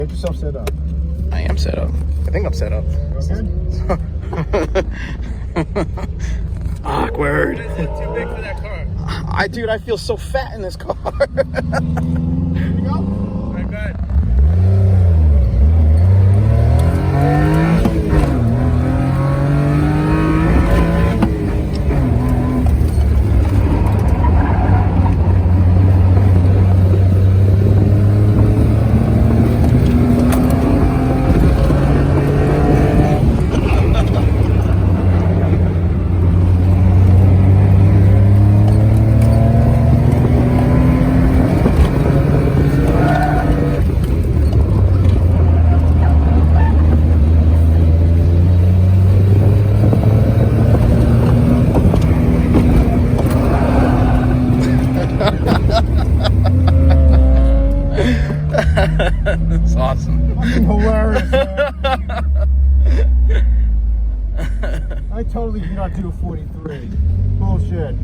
Get yourself set up. I am set up. I think I'm set up. Awkward. Is it too big for that car? Dude, I feel so fat in this car. There you go. All right, go ahead. It's awesome. Fucking hilarious, man. I totally do not do a 43. Bullshit.